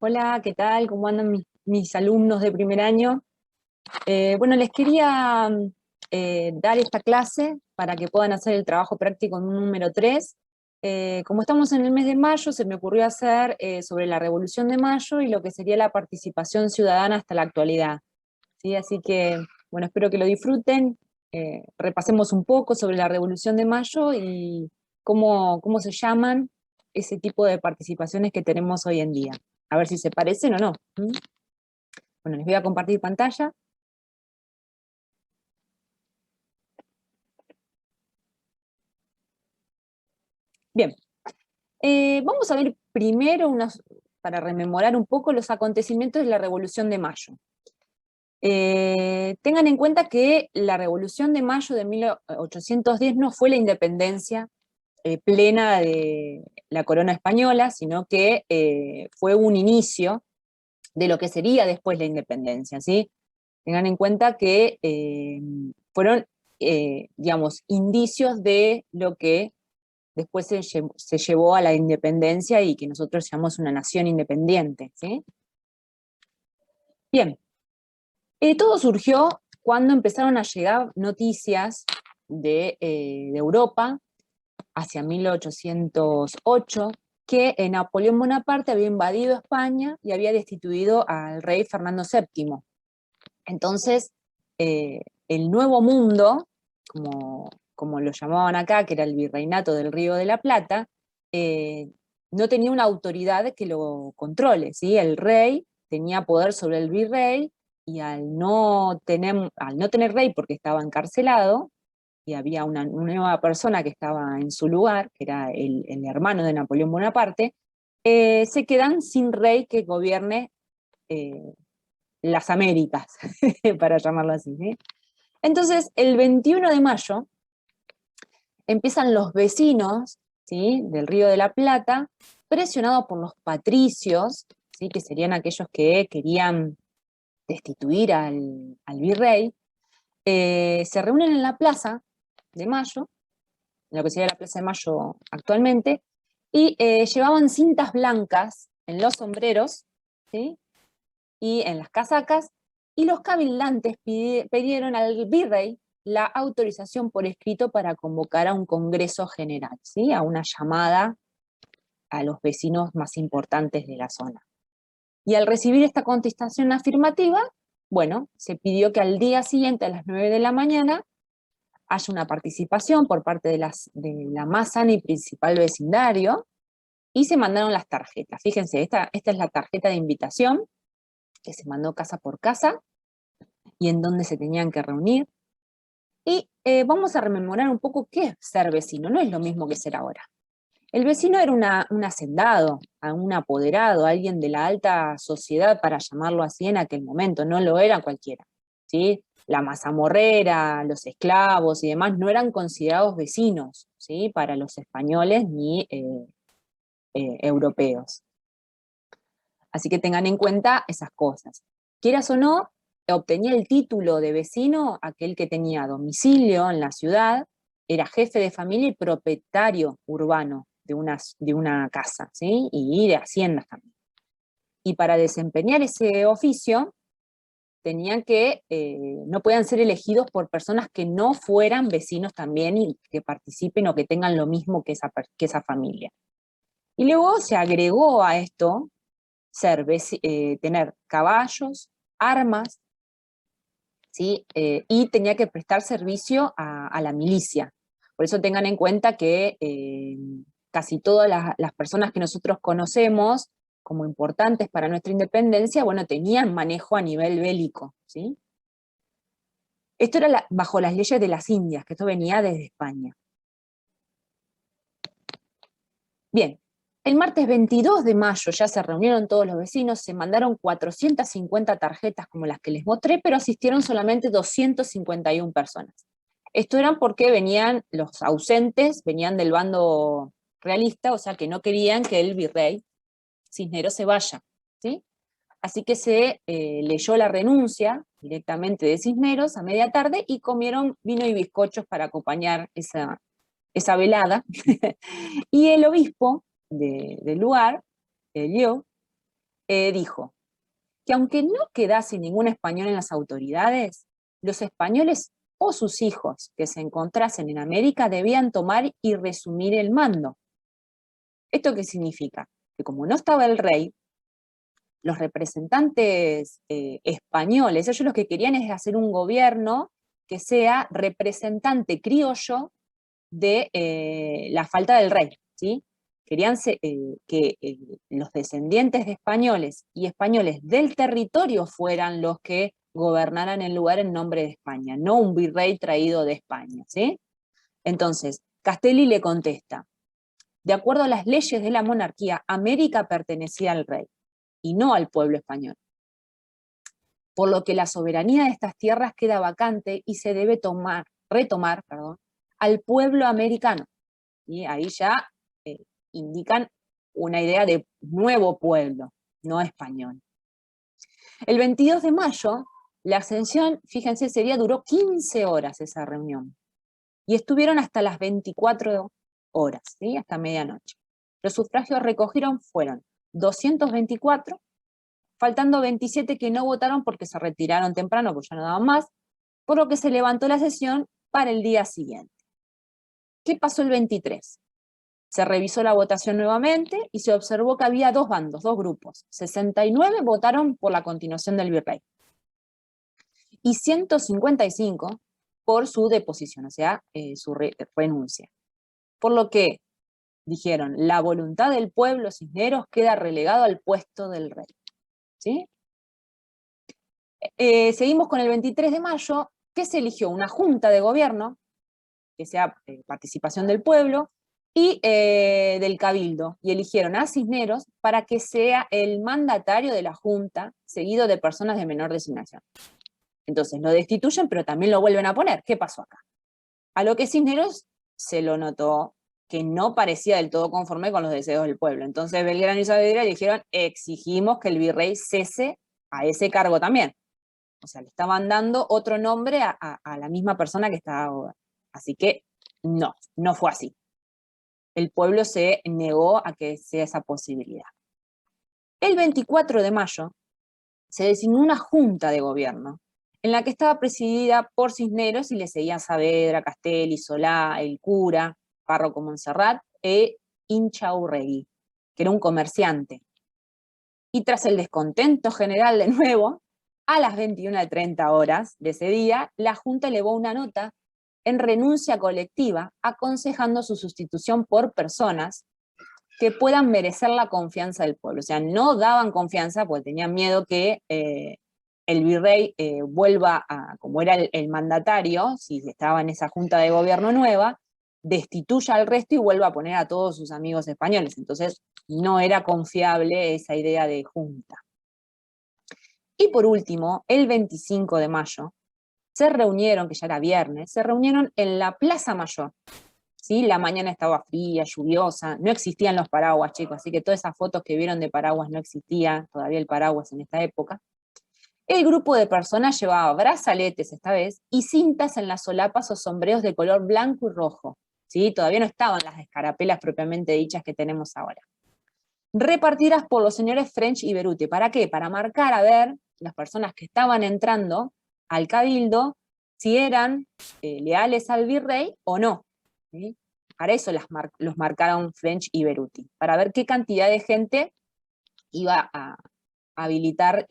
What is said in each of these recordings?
Hola, ¿qué tal? ¿Cómo andan mis alumnos de primer año? Bueno, les quería dar esta clase para que puedan hacer el trabajo práctico en un número 3. Como estamos en el mes de mayo, se me ocurrió hacer sobre la Revolución de Mayo y lo que sería la participación ciudadana hasta la actualidad, ¿sí? Así que, bueno, espero que lo disfruten. Repasemos un poco sobre la Revolución de Mayo y cómo se llaman ese tipo de participaciones que tenemos hoy en día. A ver si se parecen o no. ¿Mm? Bueno, les voy a compartir pantalla. Bien, vamos a ver primero para rememorar un poco los acontecimientos de la Revolución de Mayo. Tengan en cuenta que la Revolución de Mayo de 1810 no fue la independencia plena de la corona española, sino que fue un inicio de lo que sería después la independencia, ¿sí? Tengan en cuenta que fueron, digamos, indicios de lo que después se llevó a la independencia y que nosotros llamamos una nación independiente, ¿sí? Bien, todo surgió cuando empezaron a llegar noticias de Europa hacia 1808, que Napoleón Bonaparte había invadido España y había destituido al rey Fernando VII. Entonces, el Nuevo Mundo, como lo llamaban acá, que era el virreinato del Río de la Plata, eh, no tenía una autoridad que lo controle, ¿sí? El rey tenía poder sobre el virrey y al no tener rey porque estaba encarcelado, y había una nueva persona que estaba en su lugar, que era el hermano de Napoleón Bonaparte, se quedan sin rey que gobierne eh, las Américas, para llamarlo así, ¿sí? Entonces, el 21 de mayo empiezan los vecinos, ¿sí?, del Río de la Plata, presionados por los patricios, ¿sí?, que serían aquellos que querían destituir al virrey, se reúnen en la Plaza de Mayo, en lo que sería la Plaza de Mayo actualmente, y llevaban cintas blancas en los sombreros, ¿sí?, y en las casacas, y los cabildantes pidieron al virrey la autorización por escrito para convocar a un congreso general, ¿sí?, a una llamada a los vecinos más importantes de la zona. Y al recibir esta contestación afirmativa, bueno, se pidió que al día siguiente, a las 9 de la mañana, haya una participación por parte de la más sana y principal vecindario, y se mandaron las tarjetas. Fíjense, esta es la tarjeta de invitación, que se mandó casa por casa, y en dónde se tenían que reunir. Y vamos a rememorar un poco qué es ser vecino, no es lo mismo que ser ahora. El vecino era un hacendado, un apoderado, alguien de la alta sociedad, para llamarlo así en aquel momento, no lo era cualquiera, ¿sí? La mazamorrera, los esclavos y demás no eran considerados vecinos, ¿sí?, para los españoles ni europeos. Así que tengan en cuenta esas cosas. Quieras o no, obtenía el título de vecino aquel que tenía domicilio en la ciudad, era jefe de familia y propietario urbano de una casa, ¿sí?, y de haciendas también. Y para desempeñar ese oficio, no podían ser elegidos por personas que no fueran vecinos también y que participen o que tengan lo mismo que esa familia. Y luego se agregó a esto tener caballos, armas, ¿sí?, y tenía que prestar servicio a la milicia. Por eso tengan en cuenta que casi todas las personas que nosotros conocemos como importantes para nuestra independencia, bueno, tenían manejo a nivel bélico, ¿sí? Esto era bajo las leyes de las Indias, que esto venía desde España. Bien, el martes 22 de mayo ya se reunieron todos los vecinos, se mandaron 450 tarjetas como las que les mostré, pero asistieron solamente 251 personas. Esto eran porque venían los ausentes, venían del bando realista, o sea que no querían que el virrey Cisneros se vaya, ¿sí? Así que se leyó la renuncia directamente de Cisneros a media tarde y comieron vino y bizcochos para acompañar esa velada. Y el obispo del lugar, Leo, dijo que aunque no quedase ningún español en las autoridades, los españoles o sus hijos que se encontrasen en América debían tomar y resumir el mando. ¿Esto qué significa? Que como no estaba el rey, los representantes españoles, ellos lo que querían es hacer un gobierno que sea representante criollo de la falta del rey, ¿sí? Querían que los descendientes de españoles y españoles del territorio fueran los que gobernaran el lugar en nombre de España, no un virrey traído de España, ¿sí? Entonces, Castelli le contesta, de acuerdo a las leyes de la monarquía, América pertenecía al rey y no al pueblo español, por lo que la soberanía de estas tierras queda vacante y se debe retomar al pueblo americano. Y ahí ya indican una idea de nuevo pueblo, no español. El 22 de mayo, la ascensión, fíjense, duró 15 horas esa reunión. Y estuvieron hasta las 24 horas, ¿sí? Hasta medianoche. Los sufragios fueron 224, faltando 27 que no votaron porque se retiraron temprano, porque ya no daban más, por lo que se levantó la sesión para el día siguiente. ¿Qué pasó el 23? Se revisó la votación nuevamente y se observó que había dos bandos, dos grupos. 69 votaron por la continuación del virrey y 155 por su deposición, o sea, su renuncia. Por lo que dijeron, la voluntad del pueblo Cisneros queda relegado al puesto del rey. ¿Sí? Seguimos con el 23 de mayo, que se eligió una junta de gobierno, que sea participación del pueblo, y del cabildo, y eligieron a Cisneros para que sea el mandatario de la junta, seguido de personas de menor designación. Entonces lo destituyen, pero también lo vuelven a poner. ¿Qué pasó acá? A lo que Cisneros se lo notó que no parecía del todo conforme con los deseos del pueblo. Entonces Belgrano y Saavedra dijeron, exigimos que el virrey cese a ese cargo también. O sea, le estaban dando otro nombre a la misma persona que estaba. Así que no fue así. El pueblo se negó a que sea esa posibilidad. El 24 de mayo se designó una junta de gobierno en la que estaba presidida por Cisneros y le seguían Saavedra, Castelli, Solá, el cura, párroco Montserrat e Inchaurregui, que era un comerciante. Y tras el descontento general de nuevo, a las 21:30 horas de ese día, la Junta elevó una nota en renuncia colectiva, aconsejando su sustitución por personas que puedan merecer la confianza del pueblo. O sea, no daban confianza porque tenían miedo que el virrey vuelva a, como era el mandatario, si estaba en esa junta de gobierno nueva, destituya al resto y vuelva a poner a todos sus amigos españoles. Entonces, no era confiable esa idea de junta. Y por último, el 25 de mayo, se reunieron, que ya era viernes, se reunieron en la Plaza Mayor. ¿Sí? La mañana estaba fría, lluviosa, no existían los paraguas, chicos, así que todas esas fotos que vieron de paraguas no existía todavía el paraguas en esta época. El grupo de personas llevaba brazaletes esta vez y cintas en las solapas o sombreros de color blanco y rojo. ¿Sí? Todavía no estaban las escarapelas propiamente dichas que tenemos ahora. Repartidas por los señores French y Beruti. ¿Para qué? Para marcar a ver las personas que estaban entrando al cabildo si eran leales al virrey o no. ¿Sí? Para eso los marcaron French y Beruti, para ver qué cantidad de gente iba a habilitar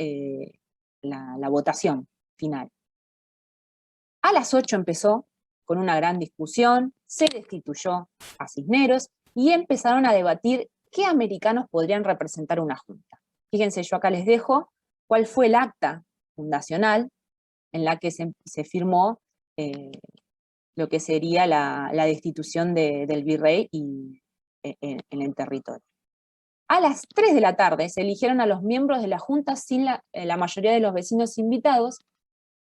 la votación final. A las 8 empezó con una gran discusión, se destituyó a Cisneros y empezaron a debatir qué americanos podrían representar una junta. Fíjense, yo acá les dejo cuál fue el acta fundacional en la que se firmó lo que sería la destitución del virrey en el territorio. A las 3 de la tarde se eligieron a los miembros de la Junta sin la mayoría de los vecinos invitados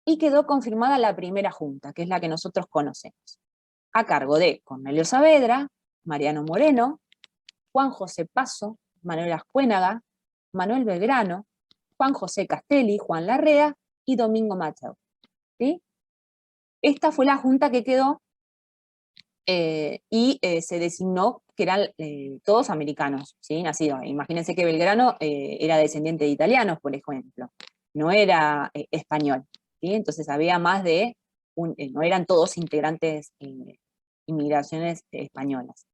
y quedó confirmada la primera Junta, que es la que nosotros conocemos, a cargo de Cornelio Saavedra, Mariano Moreno, Juan José Paso, Manuel Ascuénaga, Manuel Belgrano, Juan José Castelli, Juan Larrea y Domingo Mateu. ¿Sí? Esta fue la junta que quedó y se designó que eran todos americanos, ¿sí? Nacidos. Imagínense que Belgrano era descendiente de italianos, por ejemplo, no era español, ¿sí? Entonces había más de, no eran todos integrantes, inmigraciones españolas.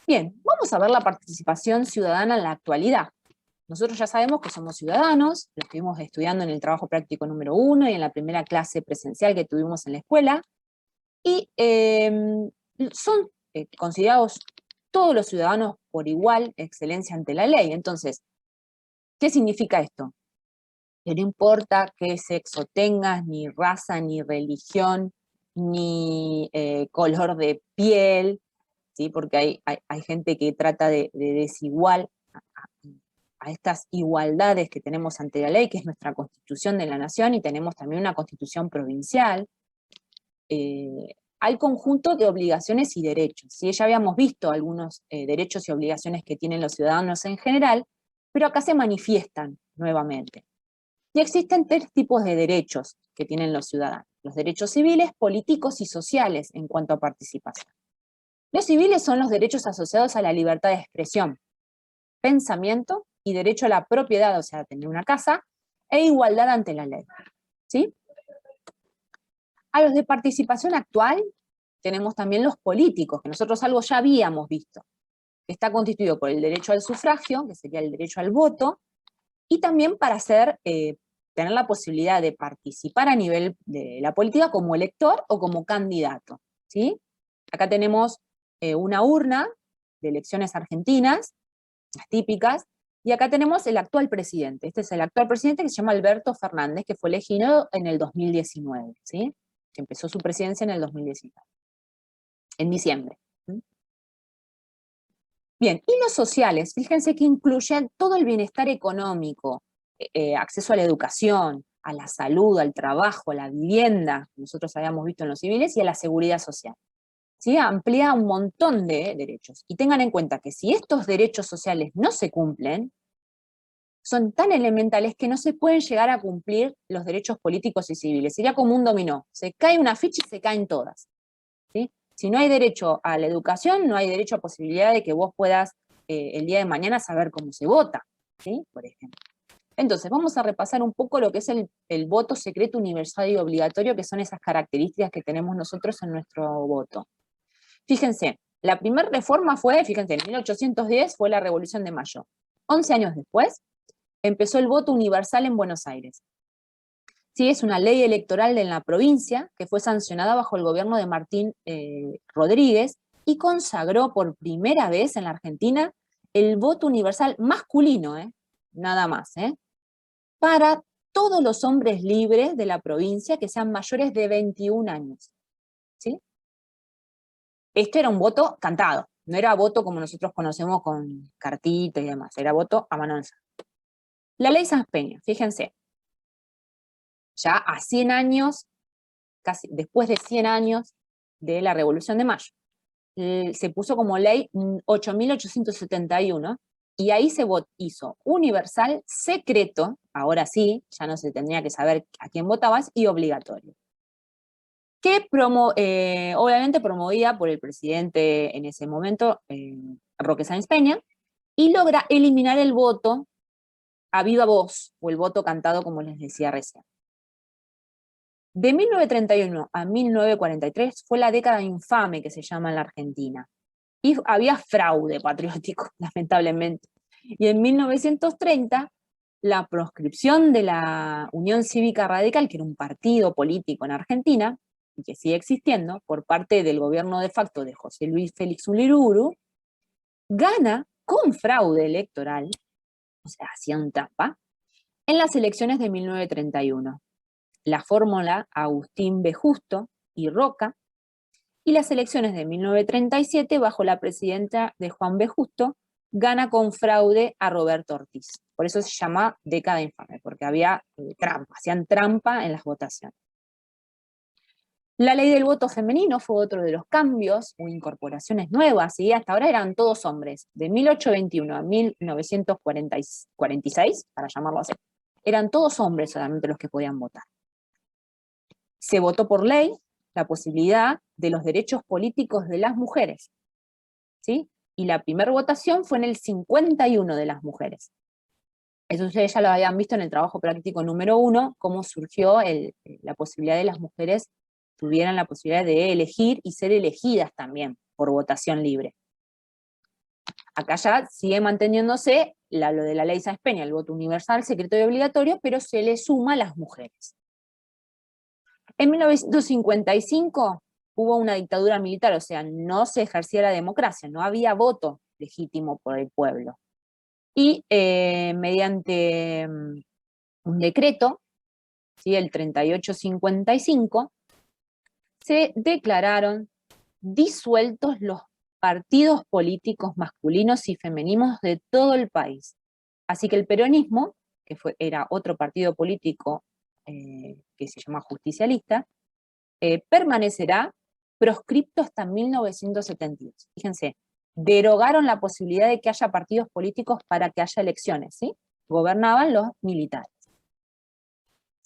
Bien, vamos a ver la participación ciudadana en la actualidad. Nosotros ya sabemos que somos ciudadanos, lo estuvimos estudiando en el trabajo práctico número 1 y en la primera clase presencial que tuvimos en la escuela, y son considerados todos los ciudadanos por igual excelencia ante la ley. Entonces, ¿qué significa esto? Que no importa qué sexo tengas, ni raza, ni religión, ni color de piel, ¿sí? Porque hay gente que trata de desigual a estas igualdades que tenemos ante la ley, que es nuestra Constitución de la Nación, y tenemos también una Constitución provincial, al conjunto de obligaciones y derechos. ¿Sí? Ya habíamos visto algunos derechos y obligaciones que tienen los ciudadanos en general, pero acá se manifiestan nuevamente. Y existen 3 tipos de derechos que tienen los ciudadanos: los derechos civiles, políticos y sociales en cuanto a participación. Los civiles son los derechos asociados a la libertad de expresión, pensamiento y derecho a la propiedad, o sea, a tener una casa, e igualdad ante la ley. ¿Sí? A los de participación actual tenemos también los políticos, que nosotros algo ya habíamos visto, que está constituido por el derecho al sufragio, que sería el derecho al voto, y también para tener la posibilidad de participar a nivel de la política como elector o como candidato. ¿Sí? Acá tenemos una urna de elecciones argentinas, las típicas, y acá tenemos el actual presidente. Este es el actual presidente, que se llama Alberto Fernández, que fue elegido en el 2019, ¿sí? Que empezó su presidencia en el 2019, en diciembre. Bien, y los sociales, fíjense que incluyen todo el bienestar económico, acceso a la educación, a la salud, al trabajo, a la vivienda, que nosotros habíamos visto en los civiles, y a la seguridad social. ¿Sí? Amplía un montón de derechos. Y tengan en cuenta que si estos derechos sociales no se cumplen, son tan elementales que no se pueden llegar a cumplir los derechos políticos y civiles. Sería como un dominó. Se cae una ficha y se caen todas. ¿Sí? Si no hay derecho a la educación, no hay derecho a posibilidad de que vos puedas el día de mañana saber cómo se vota, ¿sí? Por ejemplo. Entonces, vamos a repasar un poco lo que es el voto secreto, universal y obligatorio, que son esas características que tenemos nosotros en nuestro voto. Fíjense, la primera reforma fue, fíjense, en 1810 fue la Revolución de Mayo. 11 años después, empezó el voto universal en Buenos Aires. Sí, es una ley electoral en la provincia que fue sancionada bajo el gobierno de Martín Rodríguez y consagró por primera vez en la Argentina el voto universal masculino, nada más, para todos los hombres libres de la provincia que sean mayores de 21 años. ¿Sí? Esto era un voto cantado, no era voto como nosotros conocemos con cartita y demás, era voto a mano alzada. La ley Sanz Peña, fíjense, ya a 100 años, casi después de 100 años de la Revolución de Mayo, se puso como ley 8.871, y ahí se hizo universal, secreto, ahora sí, ya no se tendría que saber a quién votabas, y obligatorio. Que obviamente promovida por el presidente en ese momento, Roque Sáenz Peña, y logra eliminar el voto a viva voz, o el voto cantado, como les decía recién. De 1931 a 1943 fue la década infame que se llama en la Argentina. Y había fraude patriótico, lamentablemente. Y en 1930, la proscripción de la Unión Cívica Radical, que era un partido político en Argentina, y que sigue existiendo, por parte del gobierno de facto de José Luis Félix Uriburu, gana con fraude electoral, o sea, hacían trampa, en las elecciones de 1931. La fórmula Agustín B. Justo y Roca, y las elecciones de 1937, bajo la presidencia de Juan B. Justo, gana con fraude a Roberto Ortiz. Por eso se llama década infame, porque había trampa, hacían trampa en las votaciones. La ley del voto femenino fue otro de los cambios o incorporaciones nuevas, y hasta ahora eran todos hombres. De 1821 a 1946, para llamarlo así, eran todos hombres solamente los que podían votar. Se votó por ley la posibilidad de los derechos políticos de las mujeres, ¿sí? Y la primera votación fue en el 51 de las mujeres. Eso ustedes ya lo habían visto en el trabajo práctico número 1, cómo surgió la posibilidad de las mujeres tuvieran la posibilidad de elegir y ser elegidas también por votación libre. Acá ya sigue manteniéndose lo de la ley Sáenz Peña, el voto universal, secreto y obligatorio, pero se le suma a las mujeres. En 1955 hubo una dictadura militar, o sea, no se ejercía la democracia, no había voto legítimo por el pueblo. Y mediante un decreto, ¿sí?, el 3855, se declararon disueltos los partidos políticos masculinos y femeninos de todo el país. Así que el peronismo, que era otro partido político que se llama justicialista, permanecerá proscripto hasta 1972. Fíjense, derogaron la posibilidad de que haya partidos políticos para que haya elecciones, ¿sí? Gobernaban los militares.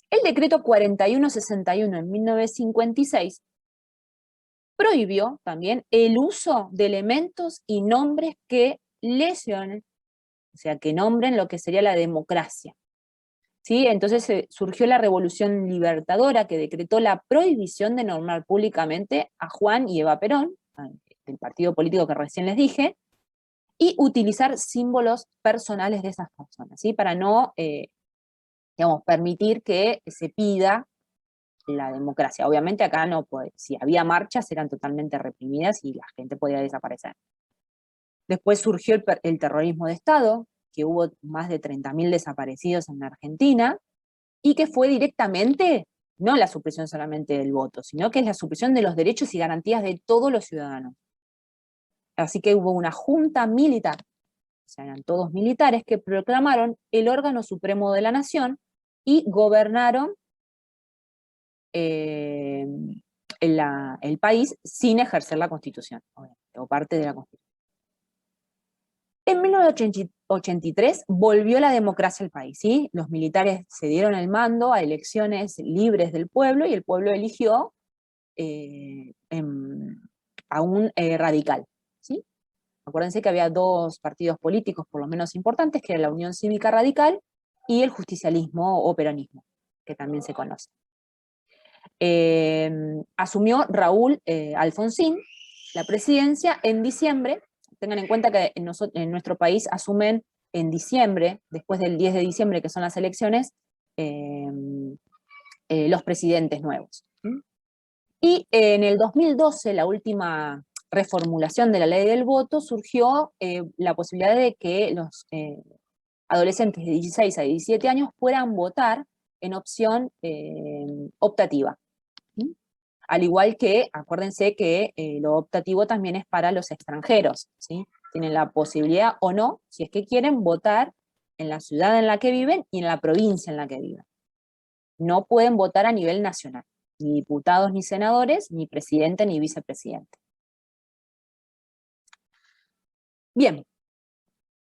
El decreto 4161 en 1956 prohibió también el uso de elementos y nombres que lesionen, o sea, que nombren lo que sería la democracia. ¿Sí? Entonces surgió la Revolución Libertadora, que decretó la prohibición de nombrar públicamente a Juan y Eva Perón, del partido político que recién les dije, y utilizar símbolos personales de esas personas, ¿sí? Para no, digamos, permitir que se pida la democracia. Obviamente acá no puede, si había marchas eran totalmente reprimidas y la gente podía desaparecer. Después surgió el terrorismo de Estado, que hubo más de 30.000 desaparecidos en la Argentina, y que fue directamente, no la supresión solamente del voto, sino que es la supresión de los derechos y garantías de todos los ciudadanos. Así que hubo una junta militar, o sea, eran todos militares, que proclamaron el órgano supremo de la nación y gobernaron el país sin ejercer la Constitución, o parte de la Constitución. En 1983 volvió la democracia al país, ¿sí? Los militares se dieron el mando a elecciones libres del pueblo y el pueblo eligió a un radical, ¿sí? Acuérdense que había dos partidos políticos por lo menos importantes, que era la Unión Cívica Radical y el justicialismo o peronismo, que también se conoce. Asumió Raúl Alfonsín la presidencia en diciembre. Tengan en cuenta que en nuestro país asumen en diciembre, después del 10 de diciembre, que son las elecciones, los presidentes nuevos. Y en el 2012, la última reformulación de la ley del voto, surgió la posibilidad de que los adolescentes de 16 a 17 años puedan votar en opción optativa. Al igual que, acuérdense que lo optativo también es para los extranjeros, ¿sí? Tienen la posibilidad o no, si es que quieren, votar en la ciudad en la que viven y en la provincia en la que viven. No pueden votar a nivel nacional, ni diputados ni senadores, ni presidente ni vicepresidente. Bien,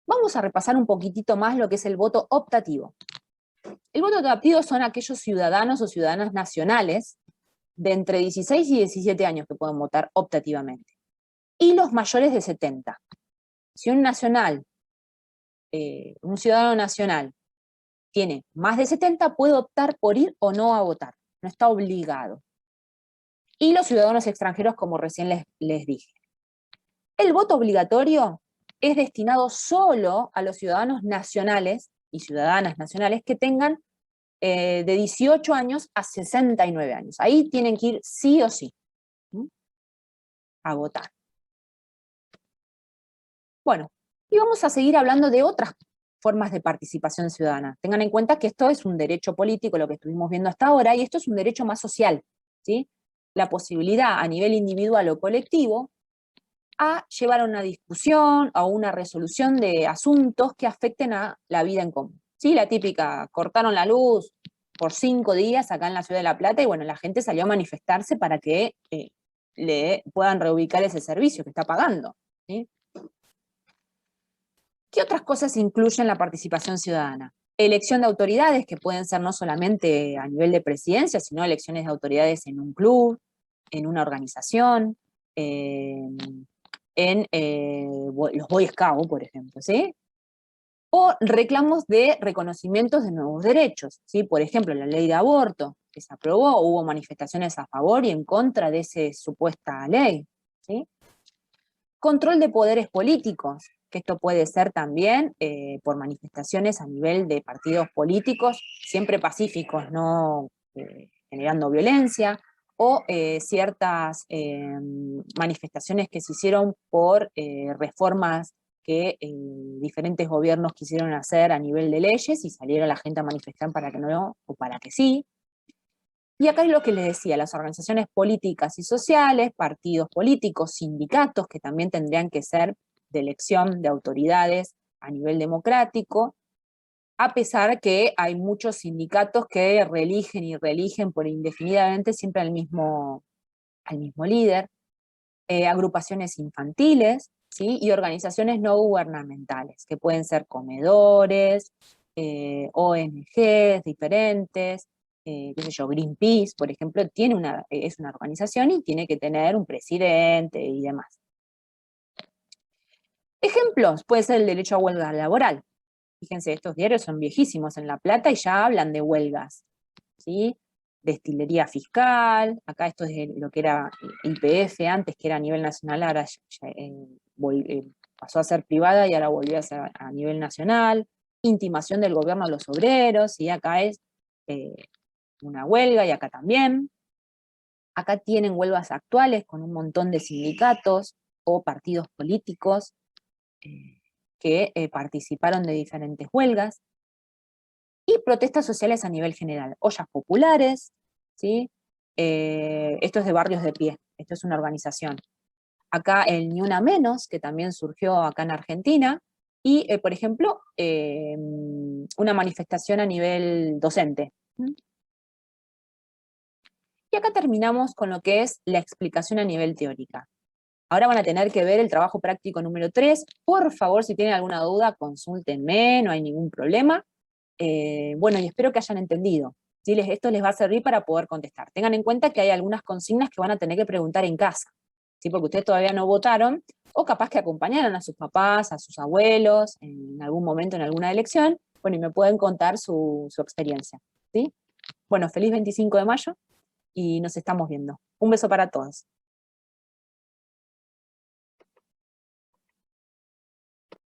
vamos a repasar un poquitito más lo que es el voto optativo. El voto optativo son aquellos ciudadanos o ciudadanas nacionales de entre 16 y 17 años que pueden votar optativamente. Y los mayores de 70. Si un ciudadano nacional tiene más de 70, puede optar por ir o no a votar. No está obligado. Y los ciudadanos extranjeros, como recién les dije. El voto obligatorio es destinado solo a los ciudadanos nacionales y ciudadanas nacionales que tengan de 18 años a 69 años. Ahí tienen que ir sí o sí a votar. Bueno, y vamos a seguir hablando de otras formas de participación ciudadana. Tengan en cuenta que esto es un derecho político, lo que estuvimos viendo hasta ahora, y esto es un derecho más social, ¿sí? La posibilidad a nivel individual o colectivo a llevar a una discusión, a una resolución de asuntos que afecten a la vida en común. ¿Sí? La típica, cortaron la luz por 5 días acá en la ciudad de La Plata, y bueno, la gente salió a manifestarse para que le puedan reubicar ese servicio que está pagando, ¿sí? ¿Qué otras cosas incluyen la participación ciudadana? Elección de autoridades, que pueden ser no solamente a nivel de presidencia, sino elecciones de autoridades en un club, en una organización, en los Boy Scouts, por ejemplo, ¿sí? O reclamos de reconocimientos de nuevos derechos, ¿sí? Por ejemplo, la ley de aborto, que se aprobó, hubo manifestaciones a favor y en contra de esa supuesta ley, ¿sí? Control de poderes políticos, que esto puede ser también por manifestaciones a nivel de partidos políticos, siempre pacíficos, no generando violencia, o ciertas manifestaciones que se hicieron por reformas que diferentes gobiernos quisieron hacer a nivel de leyes y salieron la gente a manifestar para que no o para que sí. Y acá es lo que les decía, las organizaciones políticas y sociales, partidos políticos, sindicatos, que también tendrían que ser de elección de autoridades a nivel democrático, a pesar que hay muchos sindicatos que reeligen y reeligen por indefinidamente siempre al mismo líder, agrupaciones infantiles, ¿sí? Y organizaciones no gubernamentales, que pueden ser comedores, ONGs diferentes, qué sé yo, Greenpeace, por ejemplo, es una organización y tiene que tener un presidente y demás. Ejemplos, puede ser el derecho a huelga laboral. Fíjense, estos diarios son viejísimos en La Plata y ya hablan de huelgas, ¿sí? Destilería fiscal, acá esto es lo que era YPF antes, que era a nivel nacional, ahora pasó a ser privada y ahora volvió a ser a nivel nacional, intimación del gobierno a los obreros, y acá es una huelga y acá también. Acá tienen huelgas actuales con un montón de sindicatos o partidos políticos que participaron de diferentes huelgas. Y protestas sociales a nivel general, ollas populares, ¿sí? Esto es de Barrios de Pie, esto es una organización. Acá el Ni Una Menos, que también surgió acá en Argentina, y por ejemplo, una manifestación a nivel docente. Y acá terminamos con lo que es la explicación a nivel teórica. Ahora van a tener que ver el trabajo práctico número 3. Por favor, si tienen alguna duda, consúltenme, no hay ningún problema. Bueno, y espero que hayan entendido. ¿Sí? Esto les va a servir para poder contestar. Tengan en cuenta que hay algunas consignas que van a tener que preguntar en casa, ¿sí? Porque ustedes todavía no votaron, o capaz que acompañaron a sus papás, a sus abuelos, en algún momento en alguna elección, bueno, y me pueden contar su experiencia. ¿Sí? Bueno, feliz 25 de mayo y nos estamos viendo. Un beso para todos.